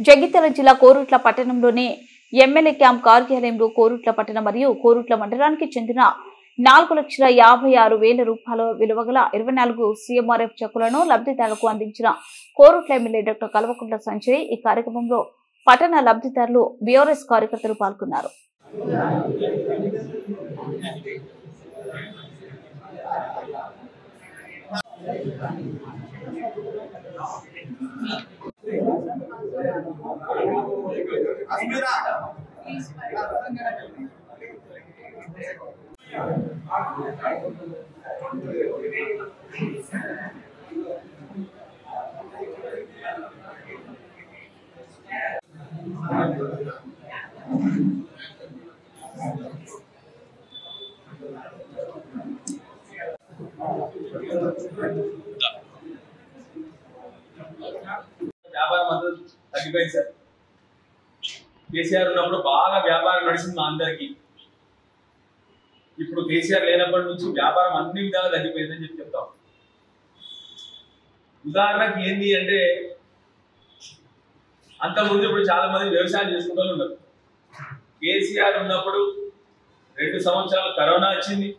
జగిత్యాల జిల్లా కోరుట్ల పట్టణంలోని MLA camp కార్యాలయంలో కోరుట్ల పట్టణ మరియు కోరుట్ల మండలానికి చెందిన 4,56,000 రూపాయల విలువగల 24 సీఎంఆర్ఎఫ్ చెక్కులను లబ్ధిదారులకు అందించిన కోరుట్ల ఎమ్మెల్యే డాక్టర్ కల్వకుంట్ల సంజయ్ ఈ కార్యక్రమంలో పట్టణ లబ్ధిదారులు బీఆర్ఎస్ కార్యకర్తలు పాల్గొన్నారు. వ్యాపారం అంతా తగ్గిపోయింది సార్. కేసీఆర్ ఉన్నప్పుడు బాగా వ్యాపారం నడిచింది మా అందరికి. ఇప్పుడు కేసీఆర్ లేనప్పటి నుంచి వ్యాపారం అన్ని విధాలు తగ్గిపోయిందని చెప్తాం. ఉదాహరణకి ఏంది అంటే అంతకుముందు ఇప్పుడు చాలా మంది వ్యవసాయం చేసుకుంటూ ఉన్నారు. కేసీఆర్ ఉన్నప్పుడు 2 సంవత్సరాలు కరోనా వచ్చింది,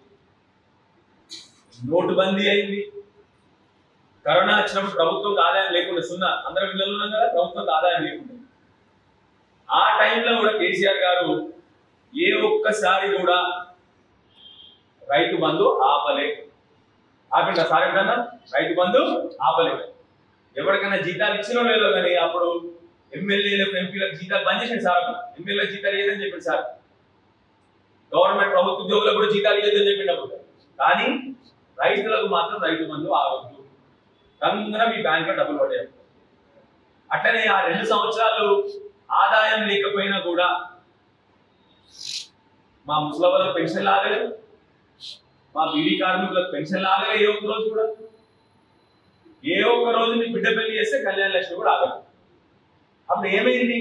నోటుబందీ అయింది. కరోనా వచ్చినప్పుడు ప్రభుత్వంకి ఆదాయం లేకుండా సున్నా, అందరం ఇళ్ళలో ఉన్నాం కదా, ప్రభుత్వంకి ఆదాయం లేకుండా. ఆ టైంలో కూడా కేసీఆర్ గారు ఏ ఒక్కసారి కూడా రైతు బంధు ఆపిందా సార్? ఎప్పుడన్నా రైతు బంధు ఆపలేదు. ఎవరికైనా జీతాలు ఇచ్చినో లేదో కానీ అప్పుడు ఎమ్మెల్యేలకు ఎంపీలకు జీతాలు బంద్ చేసింది సార్. ఎమ్మెల్యేలకు జీతాలు ఇవ్వదని చెప్పింది సార్. గవర్నమెంట్ ప్రభుత్వ ఉద్యోగులకు కూడా జీతాలు ఇవ్వదని చెప్పినప్పుడు. కానీ రైతులకు మాత్రం రైతు బంధు ఆగొద్దు, తొందరగా మీ బ్యాంకులో డబ్బులు పడేయాలి. అట్లనే ఆ 2 సంవత్సరాలు ఆదాయం లేకపోయినా కూడా మా ముసలి పెన్షన్ ఆగలేదు, మా బీడీ కార్మికులకు పెన్షన్ ఆగలేదు. ఏ ఒక్క రోజు కూడా, ఏ ఒక్క రోజు మీ బిడ్డ పెళ్లి చేస్తే కళ్యాణ లక్ష్మి కూడా ఆగలేదు. అప్పుడు ఏమైంది?